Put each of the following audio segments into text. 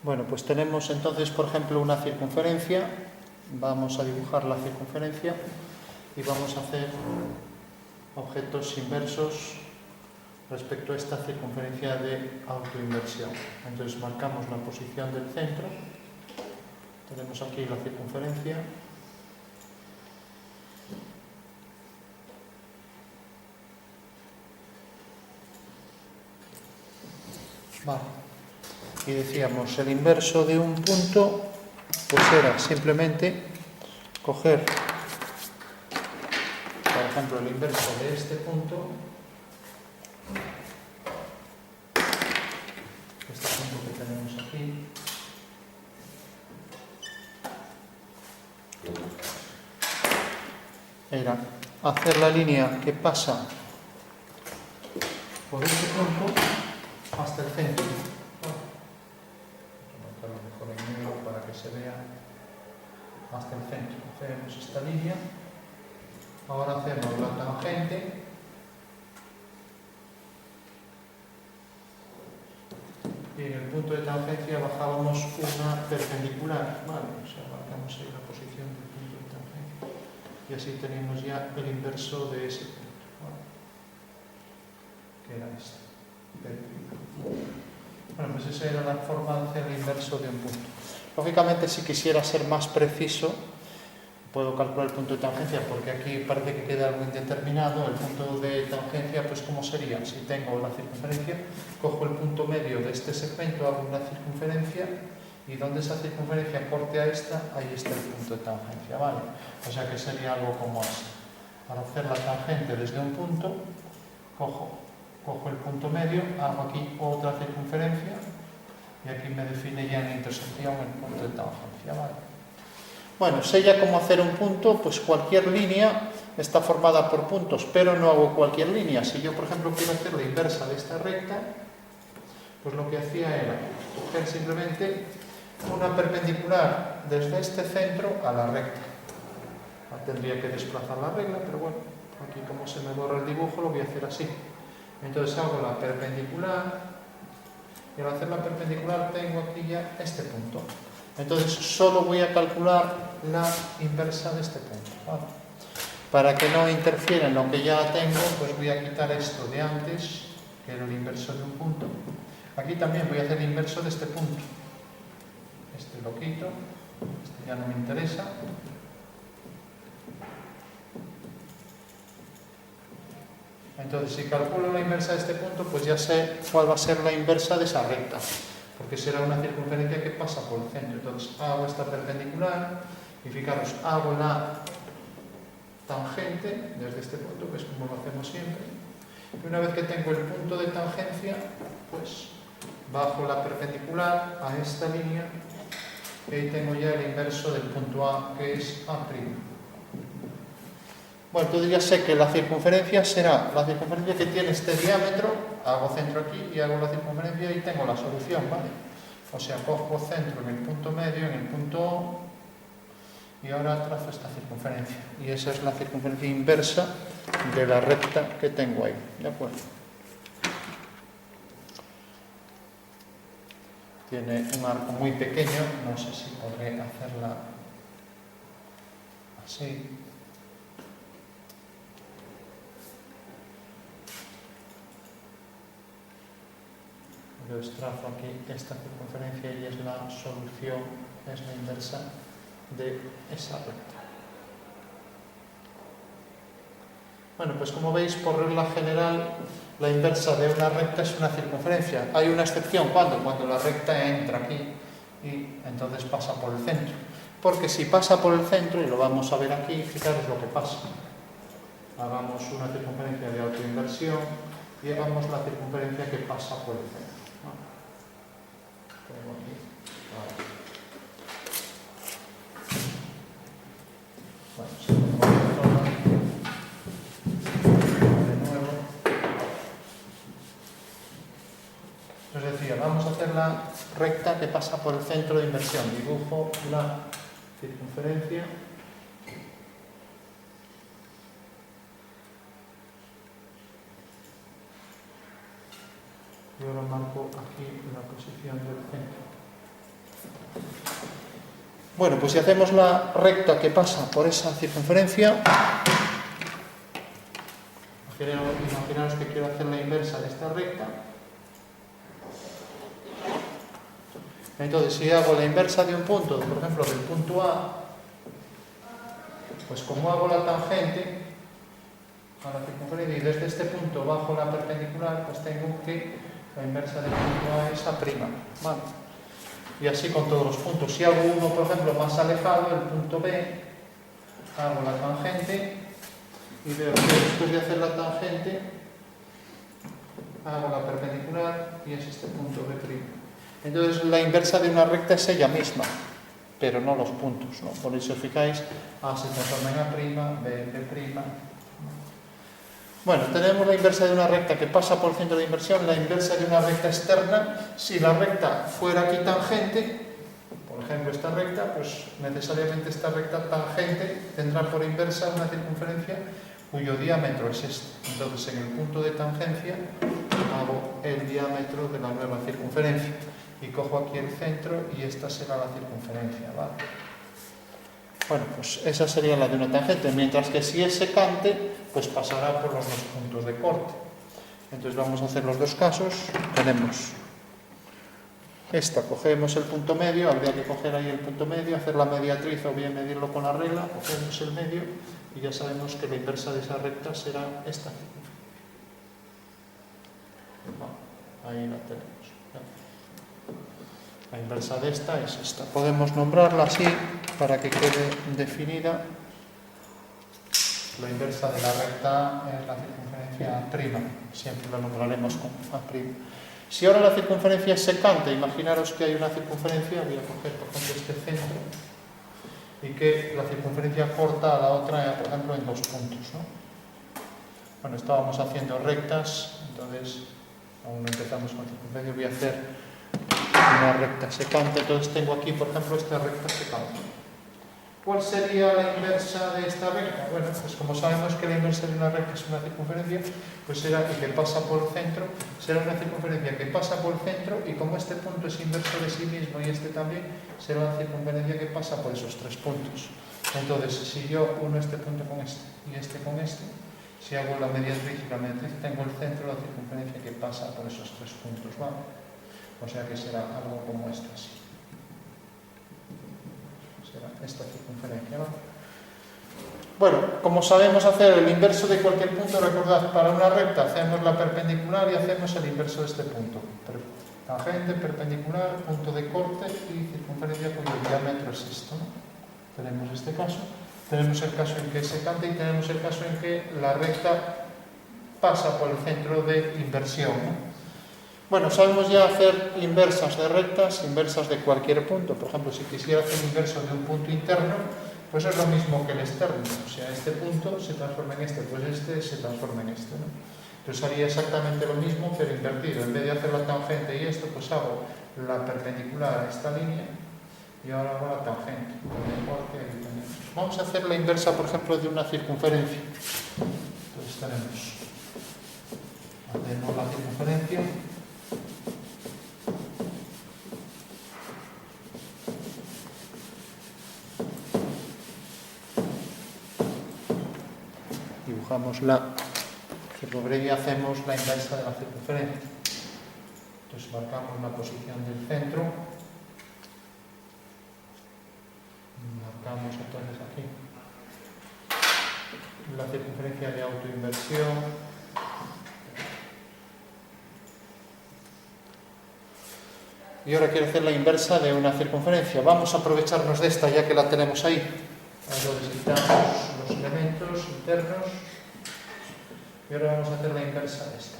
Bueno, pues tenemos entonces, por ejemplo, una circunferencia. Vamos a dibujar la circunferencia y vamos a hacer objetos inversos respecto a esta circunferencia de autoinversión. Entonces marcamos la posición del centro. Tenemos aquí la circunferencia. Vale. Y decíamos, el inverso de un punto, pues era simplemente coger, por ejemplo, el inverso de este punto, que tenemos aquí, era hacer la línea que pasa por este punto hasta el centro. Mejor en negro para que se vea hasta el centro. Hacemos esta línea. Ahora hacemos la tangente. Y en el punto de tangencia bajábamos una perpendicular. Vale, o sea, marcamos ahí la posición del punto de tangencia. Y así tenemos ya el inverso de ese punto. ¿Vale? Que era este. Bueno, pues esa era la forma de hacer el inverso de un punto. Lógicamente, si quisiera ser más preciso, puedo calcular el punto de tangencia, porque aquí parece que queda algo indeterminado. El punto de tangencia, pues ¿cómo sería? Si tengo la circunferencia, cojo el punto medio de este segmento, hago una circunferencia, y donde esa circunferencia corte a esta, ahí está el punto de tangencia, ¿vale? O sea que sería algo como así. Para hacer la tangente desde un punto, cojo el punto medio, hago aquí otra circunferencia, y aquí me define ya en la intersección el punto de tangencia, ¿vale? Bueno, sé ya cómo hacer un punto, pues cualquier línea está formada por puntos, pero no hago cualquier línea. Si yo, por ejemplo, quiero hacer la inversa de esta recta, pues lo que hacía era coger simplemente una perpendicular desde este centro a la recta. Tendría que desplazar la regla, pero bueno, aquí como se me borra el dibujo, lo voy a hacer así. Entonces hago la perpendicular, y al hacer la perpendicular tengo aquí ya este punto. Entonces solo voy a calcular la inversa de este punto, ¿vale? Para que no interfiera en lo que ya tengo, pues voy a quitar esto de antes, que era el inverso de un punto. Aquí también voy a hacer el inverso de este punto. Este lo quito, este ya no me interesa. Entonces, si calculo la inversa de este punto, pues ya sé cuál va a ser la inversa de esa recta, porque será una circunferencia que pasa por el centro. Entonces, hago esta perpendicular y fijaros, hago la tangente desde este punto, que es como lo hacemos siempre. Y una vez que tengo el punto de tangencia, pues bajo la perpendicular a esta línea y ahí tengo ya el inverso del punto A, que es A'. Bueno, entonces ya sé que la circunferencia será la circunferencia que tiene este diámetro, hago centro aquí y hago la circunferencia y tengo la solución, ¿vale? O sea, cojo centro en el punto medio, en el punto O, y ahora trazo esta circunferencia. Y esa es la circunferencia inversa de la recta que tengo ahí, ¿de acuerdo? Tiene un arco muy pequeño, no sé si podré hacerla así. Entonces trazo aquí esta circunferencia y es la solución, es la inversa de esa recta. Bueno, pues como veis, por regla general, la inversa de una recta es una circunferencia. Hay una excepción, ¿cuándo? Cuando la recta entra aquí y entonces pasa por el centro. Porque si pasa por el centro, y lo vamos a ver aquí, fijaros lo que pasa. Hagamos una circunferencia de autoinversión y hagamos la circunferencia que pasa por el centro. Os decía, vamos a hacer la recta que pasa por el centro de inversión. Dibujo la circunferencia. Y ahora marco aquí la posición del centro. Bueno, pues si hacemos la recta que pasa por esa circunferencia, imaginaos que quiero hacer la inversa de esta recta. Entonces, si hago la inversa de un punto, por ejemplo, del punto A, pues como hago la tangente a la circunferencia y desde este punto bajo la perpendicular, pues tengo que la inversa del punto A es A', ¿vale? Y así con todos los puntos. Si hago uno, por ejemplo, más alejado, el punto B, hago la tangente y veo que después de hacer la tangente hago la perpendicular y es este punto B'. Entonces la inversa de una recta es ella misma, pero no los puntos, ¿no? Por eso, fijáis, A se transforma en A', B en B'. Bueno, tenemos la inversa de una recta que pasa por el centro de inversión, la inversa de una recta externa. Si la recta fuera aquí tangente, por ejemplo esta recta, pues necesariamente esta recta tangente tendrá por inversa una circunferencia cuyo diámetro es este. Entonces en el punto de tangencia hago el diámetro de la nueva circunferencia y cojo aquí el centro y esta será la circunferencia, ¿vale? Bueno, pues esa sería la de una tangente, mientras que si es secante, pues pasará por los dos puntos de corte. Entonces vamos a hacer los dos casos. Tenemos esta, cogemos el punto medio, habría que coger ahí el punto medio, hacer la mediatriz o bien medirlo con la regla, cogemos el medio y ya sabemos que la inversa de esa recta será esta circunferencia. Bueno, ahí la tenemos. La inversa de esta es esta. Podemos nombrarla así para que quede definida. La inversa de la recta es la circunferencia A'. Siempre la nombraremos con A'. Si ahora la circunferencia es secante, imaginaros que hay una circunferencia, voy a coger por ejemplo este centro, y que la circunferencia corta a la otra, por ejemplo, en 2 puntos, ¿no? Bueno, estábamos haciendo rectas, entonces aún no empezamos con la circunferencia, voy a hacer una recta secante, entonces tengo aquí, por ejemplo, esta recta secante. ¿Cuál sería la inversa de esta recta? Bueno, pues como sabemos que la inversa de una recta es una circunferencia, pues será y que pasa por el centro, será una circunferencia que pasa por el centro y como este punto es inverso de sí mismo y este también, será una circunferencia que pasa por esos 3 puntos. Entonces, si yo uno este punto con este y este con este, si hago la mediatriz y la mediatriz, tengo el centro de la circunferencia que pasa por esos 3 puntos, ¿vale? O sea que será algo como esto así. Será esta circunferencia, ¿no? Bueno, como sabemos hacer el inverso de cualquier punto, recordad, para una recta hacemos la perpendicular y hacemos el inverso de este punto. Tangente, perpendicular, punto de corte y circunferencia cuyo diámetro es esto, ¿no? Tenemos este caso. Tenemos el caso en que es secante y tenemos el caso en que la recta pasa por el centro de inversión, ¿no? Bueno, sabemos ya hacer inversas de rectas, inversas de cualquier punto. Por ejemplo, si quisiera hacer inverso de un punto interno, pues es lo mismo que el externo. O sea, este punto se transforma en este, pues este se transforma en este, ¿no? Entonces haría exactamente lo mismo, pero invertido. En vez de hacer la tangente y esto, pues hago la perpendicular a esta línea y ahora hago la tangente. Vamos a hacer la inversa, por ejemplo, de una circunferencia. Entonces hacemos la circunferencia. Dibujamos la circunferencia y hacemos la inversa de la circunferencia. Entonces marcamos la posición del centro. Marcamos entonces aquí la circunferencia de autoinversión. Y ahora quiero hacer la inversa de una circunferencia. Vamos a aprovecharnos de esta ya que la tenemos ahí. Entonces quitamos los elementos internos y ahora vamos a hacer la inversa de esta.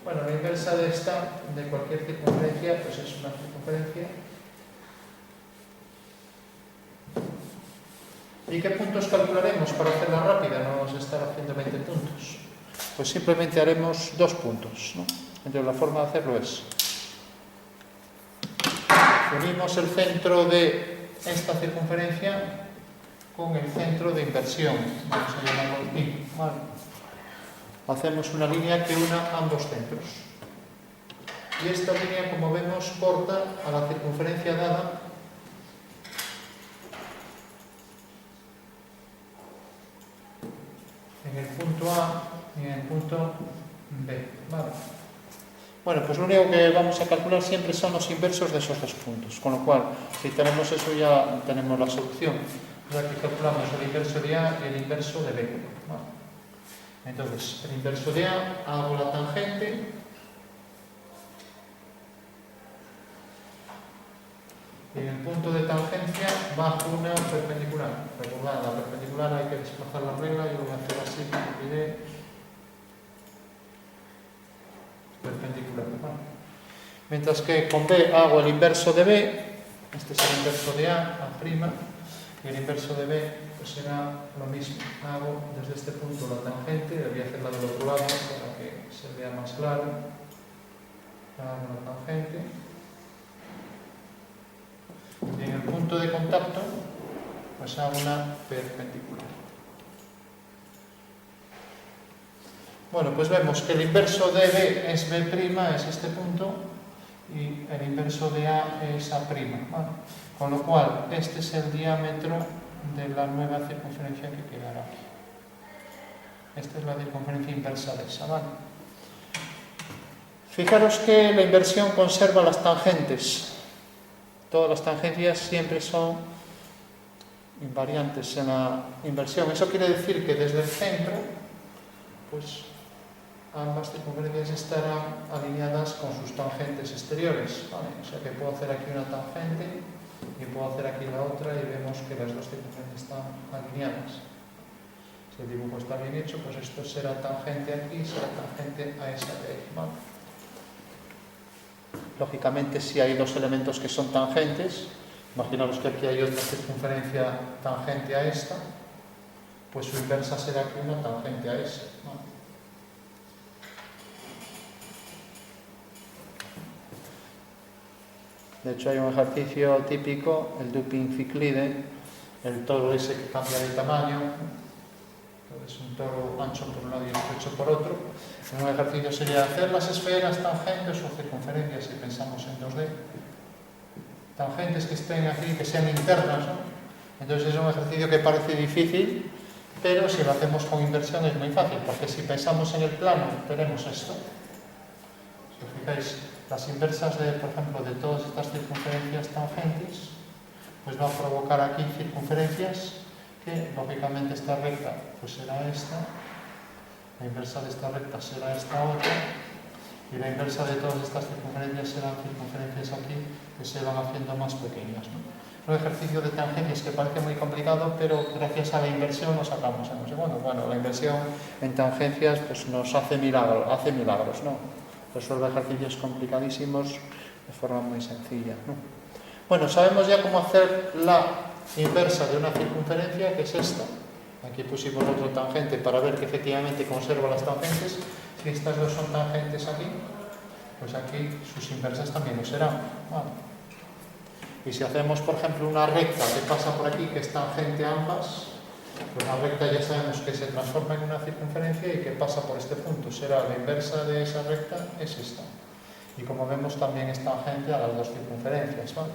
Bueno, la inversa de esta, de cualquier circunferencia, pues es una circunferencia. ¿Y qué puntos calcularemos para hacerla rápida? No vamos a estar haciendo 20 puntos. Pues simplemente haremos 2 puntos, ¿no? Entonces la forma de hacerlo es: unimos el centro de esta circunferencia con el centro de inversión. Vamos a llamarlo I. Vale. Hacemos una línea que una ambos centros. Y esta línea, como vemos, corta a la circunferencia dada punto A y en el punto B. ¿Vale? Bueno, pues lo único que vamos a calcular siempre son los inversos de esos dos puntos, con lo cual, si tenemos eso ya tenemos la solución. O sea, que calculamos el inverso de A y el inverso de B. ¿Vale? Entonces, el inverso de A, hago la tangente, y en el punto de tangencia bajo una perpendicular. Recordad, la perpendicular hay que desplazar la regla, yo lo voy a hacer así, diré perpendicular. ¿Vale? Mientras que con B hago el inverso de B, este es el inverso de A', y el inverso de B pues será lo mismo. Hago desde este punto la tangente, le voy a hacer la del otro lado para que se vea más claro. Hago la tangente. Y en el punto de contacto, pues hago una perpendicular. Bueno, pues vemos que el inverso de B es B', es este punto, y el inverso de A es A'. ¿Vale? Con lo cual, este es el diámetro de la nueva circunferencia que quedará aquí. Esta es la circunferencia inversa de esa, ¿vale? Fijaros que la inversión conserva las tangentes. Todas las tangencias siempre son invariantes en la inversión. Eso quiere decir que desde el centro, pues ambas circunferencias estarán alineadas con sus tangentes exteriores, ¿vale? O sea que puedo hacer aquí una tangente y puedo hacer aquí la otra y vemos que las dos circunferencias están alineadas. Si el dibujo está bien hecho, pues esto será tangente aquí, será tangente a esa de ahí, ¿vale? Lógicamente, si hay dos elementos que son tangentes, imaginaos que aquí hay otra circunferencia tangente a esta, pues su inversa será aquí una tangente a esa, ¿vale? De hecho, hay un ejercicio típico, el duping ciclide, el toro ese que cambia de tamaño, es un toro ancho por un lado y estrecho por otro. Un ejercicio sería hacer las esferas tangentes o circunferencias, si pensamos en 2D. Tangentes que estén aquí, que sean internas, ¿no? Entonces es un ejercicio que parece difícil, pero si lo hacemos con inversión es muy fácil, porque si pensamos en el plano, tenemos esto. Si os fijáis, las inversas de, por ejemplo, de todas estas circunferencias tangentes, pues va a provocar aquí circunferencias que, lógicamente, esta recta pues será esta, la inversa de esta recta será esta otra, y la inversa de todas estas circunferencias serán circunferencias aquí que se van haciendo más pequeñas, ¿no? Un ejercicio de tangencias que parece muy complicado, pero gracias a la inversión lo sacamos en un segundo. Bueno, la inversión en tangencias pues nos hace milagros, ¿no? Resuelve ejercicios complicadísimos de forma muy sencilla, ¿no? Bueno, sabemos ya cómo hacer la inversa de una circunferencia, que es esta. Aquí pusimos otro tangente para ver que efectivamente conserva las tangentes. Si estas dos son tangentes aquí, pues aquí sus inversas también lo serán, ¿vale? Y si hacemos, por ejemplo, una recta que pasa por aquí, que es tangente a ambas, pues la recta ya sabemos que se transforma en una circunferencia y que pasa por este punto. Será la inversa de esa recta, es esta. Y como vemos, también es tangente a las dos circunferencias, ¿vale?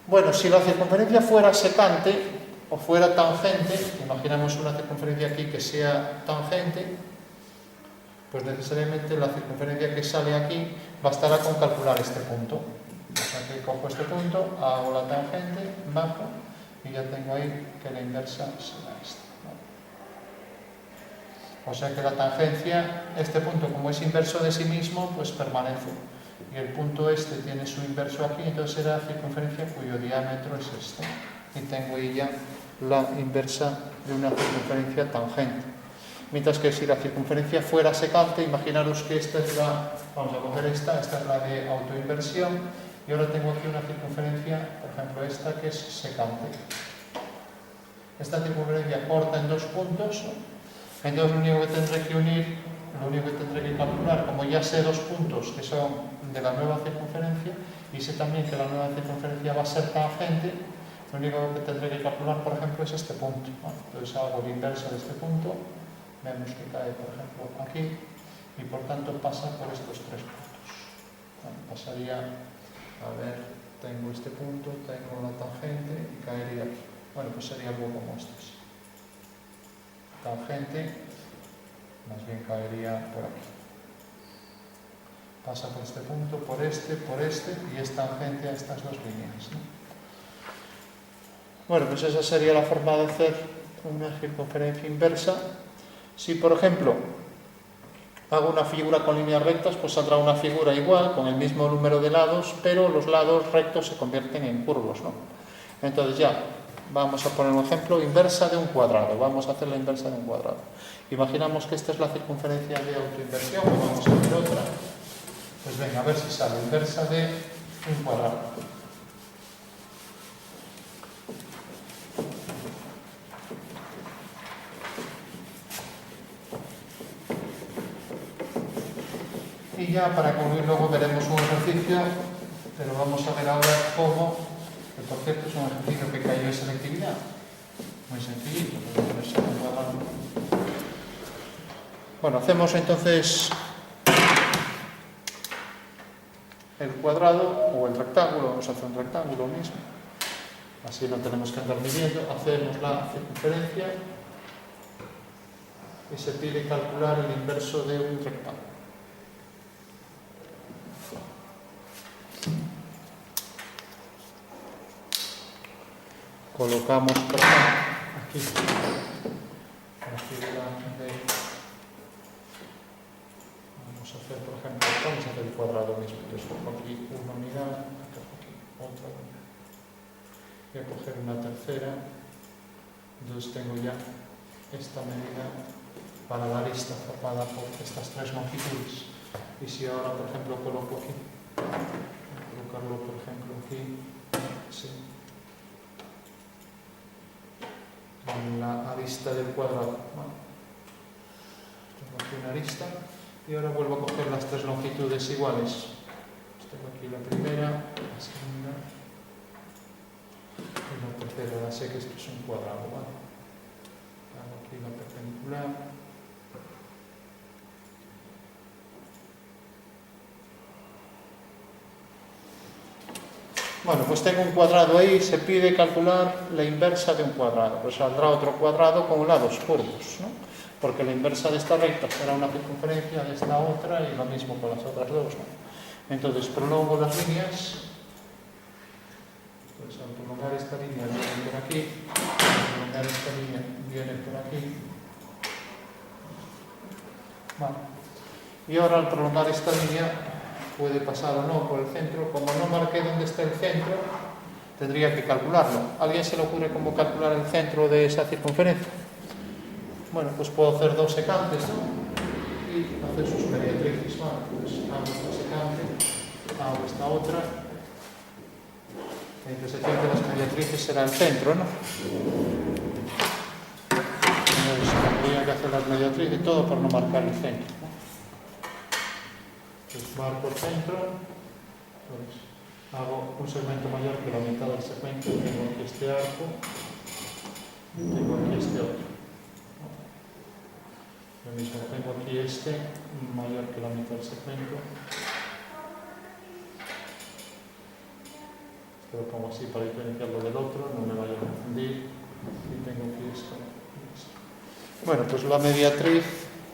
Bueno, si la circunferencia fuera secante o fuera tangente, imaginamos una circunferencia aquí que sea tangente, pues necesariamente la circunferencia que sale aquí bastará con calcular este punto. O sea que cojo este punto, hago la tangente, bajo y ya tengo ahí que la inversa será esta, ¿vale? O sea que la tangencia, este punto como es inverso de sí mismo, pues permanece. Y el punto este tiene su inverso aquí, entonces será circunferencia cuyo diámetro es este. Y tengo ahí ya la inversa de una circunferencia tangente. Mientras que si la circunferencia fuera secante, imaginaros que esta es la, vamos a coger esta es la de autoinversión, y ahora tengo aquí una circunferencia, por ejemplo esta, que es secante. Esta circunferencia corta en dos puntos, ¿no? Entonces lo único que tendré que unir, lo único que tendré que calcular, como ya sé dos puntos que son de la nueva circunferencia, y sé también que la nueva circunferencia va a ser tangente, lo único que tendré que calcular, por ejemplo, es este punto, ¿no? Entonces hago el inverso de este punto, vemos que cae, por ejemplo, aquí, y por tanto pasa por estos tres puntos. Bueno, pasaría, a ver, tengo este punto, tengo la tangente y caería aquí. Bueno, pues sería algo como estos. tangente más bien caería por aquí. Pasa por este punto, por este, y es tangente a estas dos líneas, ¿no? Bueno, pues esa sería la forma de hacer una circunferencia inversa. Si, por ejemplo, hago una figura con líneas rectas, pues saldrá una figura igual, con el mismo número de lados, pero los lados rectos se convierten en curvos, ¿no? Entonces ya, vamos a poner un ejemplo, inversa de un cuadrado. Vamos a hacer la inversa de un cuadrado. Imaginamos que esta es la circunferencia de autoinversión, o vamos a hacer otra. Pues venga, a ver si sale inversa de un cuadrado. Y ya para concluir luego veremos un ejercicio, pero vamos a ver ahora cómo, que por cierto es un ejercicio que cayó en selectividad. Muy sencillito. Bueno, hacemos entonces el cuadrado o el rectángulo, vamos a hacer un rectángulo mismo, así no tenemos que andar midiendo. Hacemos la circunferencia y se pide calcular el inverso de un rectángulo. Colocamos, por ejemplo, aquí la figura de... Vamos a hacer, por ejemplo, vamos a hacer el cuadrado mismo. Entonces pongo aquí una unidad, aquí otra unidad. Voy a coger una tercera. Entonces tengo ya esta medida para la arista formada por estas tres longitudes. Y si ahora, por ejemplo, coloco aquí, voy a colocarlo, por ejemplo, aquí, sí, en la arista del cuadrado. Bueno, tengo aquí una arista y ahora vuelvo a coger las tres longitudes iguales. Pues tengo aquí la primera, la segunda y la tercera. Ya sé que esto es un cuadrado, ¿vale? Hago aquí la perpendicular. Bueno, pues tengo un cuadrado ahí, se pide calcular la inversa de un cuadrado. Pues saldrá otro cuadrado con lados curvos, ¿no? Porque la inversa de esta recta será una circunferencia de esta otra y lo mismo con las otras dos, ¿no? Entonces prolongo las líneas. Pues al prolongar esta línea viene por aquí, al prolongar esta línea viene por aquí. Vale. Y ahora al prolongar esta línea puede pasar o no por el centro. Como no marqué dónde está el centro, tendría que calcularlo. ¿A alguien se le ocurre cómo calcular el centro de esa circunferencia? Bueno, pues puedo hacer dos secantes, ¿no? Y hacer sus mediatrices. Bueno, pues hago esta secante, hago esta otra. La intersección de las mediatrices será el centro, ¿no? Entonces, tendría que hacer las mediatrices y todo por no marcar el centro, ¿no? Pues marco el centro, pues hago un segmento mayor que la mitad del segmento. Tengo aquí este arco, tengo aquí este otro. Lo mismo, tengo aquí este mayor que la mitad del segmento. Esto lo pongo así para diferenciarlo del otro, no me vaya a confundir. Y tengo aquí esto. Bueno, pues la mediatriz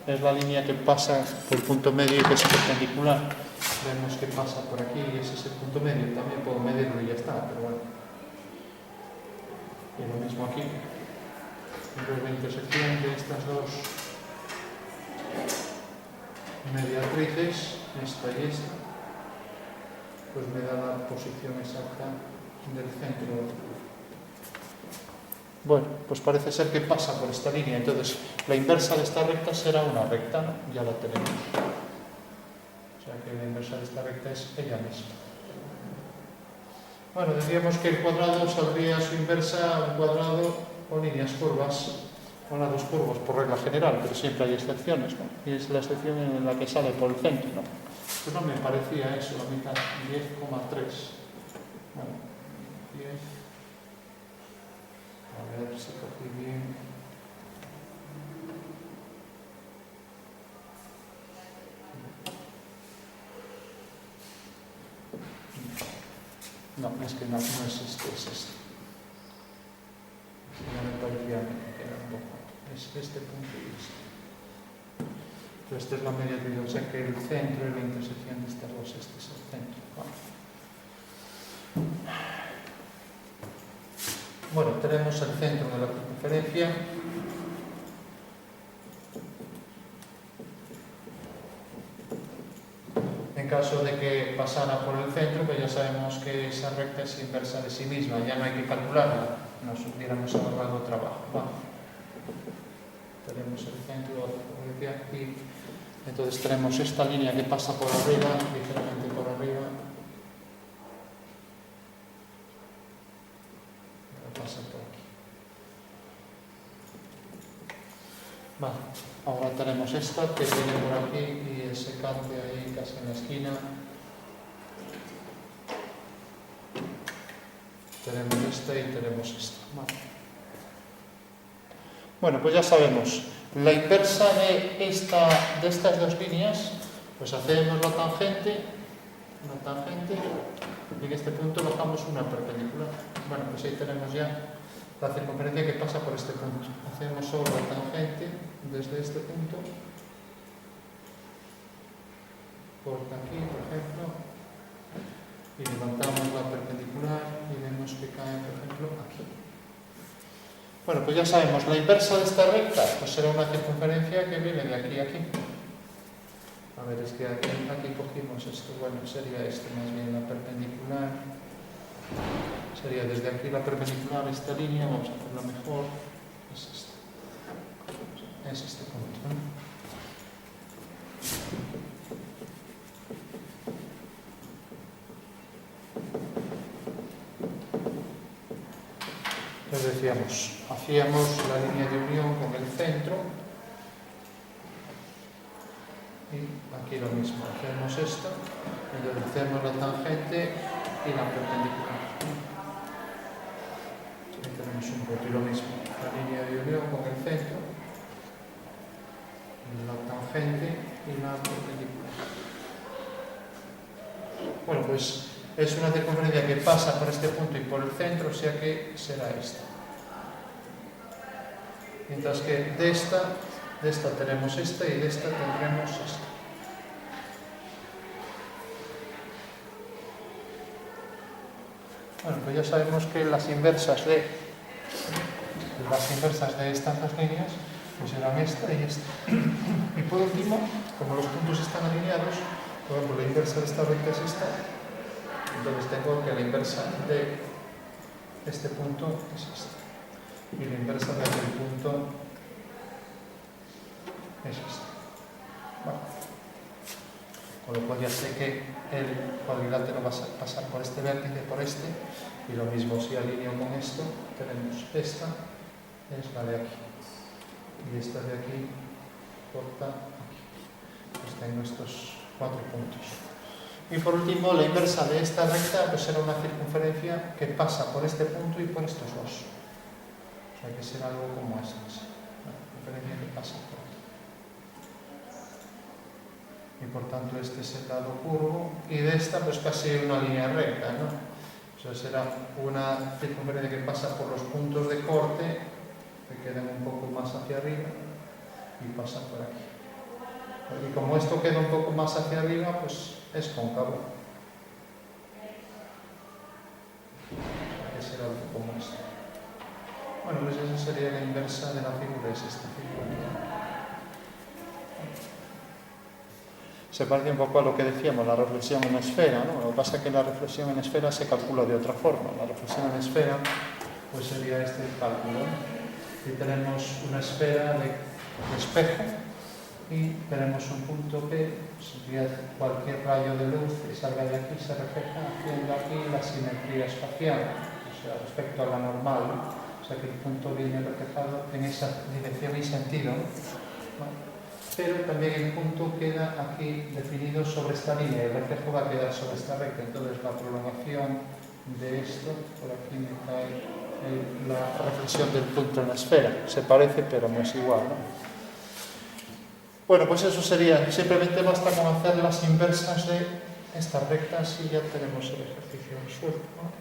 es la línea que pasa por el punto medio y que es perpendicular. Vemos que pasa por aquí y ese es el punto medio. También puedo medirlo y ya está, pero bueno. Y lo mismo aquí. Entonces la intersección de estas dos mediatrices, esta y esta, pues me da la posición exacta del centro. Bueno, pues parece ser que pasa por esta línea. Entonces la inversa de esta recta será una recta, ¿no? Ya la tenemos. O sea que la inversa de esta recta es ella misma. Bueno, decíamos que el cuadrado saldría a su inversa un cuadrado con líneas curvas, con lados curvos por regla general, pero siempre hay excepciones, ¿no? Y es la excepción en la que sale por el centro, ¿no? Pues no me parecía eso, a mitad, 10,3. Bueno, 10. A ver si cogí bien. No, es que no es este, es este. No me parecía que era un poco. Es este punto y este. Entonces, esta es la media de, o sea que el centro y la intersección de estas dos, este es el centro. Bueno, tenemos el centro de la circunferencia. En caso de que pasara por el centro, pues ya sabemos que esa recta es inversa de sí misma, ya no hay que calcularla, nos hubiéramos ahorrado trabajo. Bueno, tenemos el centro de la circunferencia aquí, entonces tenemos esta línea que pasa por arriba, ligeramente por arriba, pasa por aquí. Vale, ahora tenemos esta que viene por aquí y ese cante ahí casi en la esquina. Tenemos esta y tenemos esta. Vale. Bueno, pues ya sabemos, la inversa de estas dos líneas, pues hacemos la tangente, y en este punto bajamos una perpendicular. Bueno, pues ahí tenemos ya la circunferencia que pasa por este punto. Hacemos solo la tangente desde este punto, por aquí, por ejemplo, y levantamos la perpendicular y vemos que cae, por ejemplo, aquí. Bueno, pues ya sabemos, la inversa de esta recta pues será una circunferencia que viene de aquí a aquí. A ver, es que aquí cogimos esto, bueno, sería este más bien la perpendicular. Sería desde aquí la perpendicular a esta línea, vamos a hacerlo mejor, es este punto, ¿no? Entonces decíamos, hacíamos la línea de unión con el centro y aquí lo mismo, hacemos esto, entonces hacemos la tangente y la perpendicular. Ahí tenemos un punto y lo mismo, la línea de unión con el centro, la tangente y la perpendicular. Bueno, pues es una circunferencia que pasa por este punto y por el centro, o sea que será esta. Mientras que de esta tenemos esta y de esta tendremos esta. Bueno, pues ya sabemos que las inversas de estas dos líneas pues serán esta y esta. Y por último, como los puntos están alineados, por ejemplo, la inversa de esta recta es esta, entonces tengo que la inversa de este punto es esta. Y la inversa de aquel punto es esta. Bueno. Con lo cual ya sé que el cuadrilátero va a pasar por este vértice, por este, y lo mismo si alineo con esto, tenemos esta, es la de aquí, y esta de aquí corta aquí. Pues tengo estos 4 puntos. Y por último, la inversa de esta recta pues será una circunferencia que pasa por este punto y por estos dos. O sea que será algo como esta, una circunferencia que pasa por aquí. Y por tanto este es el lado curvo, y de esta pues casi una línea recta, ¿no? O sea, será una circunferencia que pasa por los puntos de corte, que quedan un poco más hacia arriba, y pasa por aquí. Y como esto queda un poco más hacia arriba, pues es cóncavo. Que será algo como esto. Bueno, pues esa sería la inversa de la figura, es esta figura. Se parece un poco a lo que decíamos, la reflexión en esfera, ¿no? Lo que pasa es que la reflexión en esfera se calcula de otra forma. La reflexión en esfera pues sería este cálculo, ¿no? Y tenemos una esfera de espejo y tenemos un punto P, sería cualquier rayo de luz que salga de aquí se refleja haciendo aquí la simetría espacial, o sea, respecto a la normal, ¿no? O sea que el punto viene reflejado en esa dirección y sentido, ¿no? Pero también el punto queda aquí definido sobre esta línea, el reflejo va a quedar sobre esta recta, entonces la prolongación de esto, por aquí me cae la reflexión del punto en la esfera, se parece pero no es igual, ¿no? Bueno, pues eso sería, simplemente basta con hacer las inversas de estas rectas y ya tenemos el ejercicio resuelto, ¿no?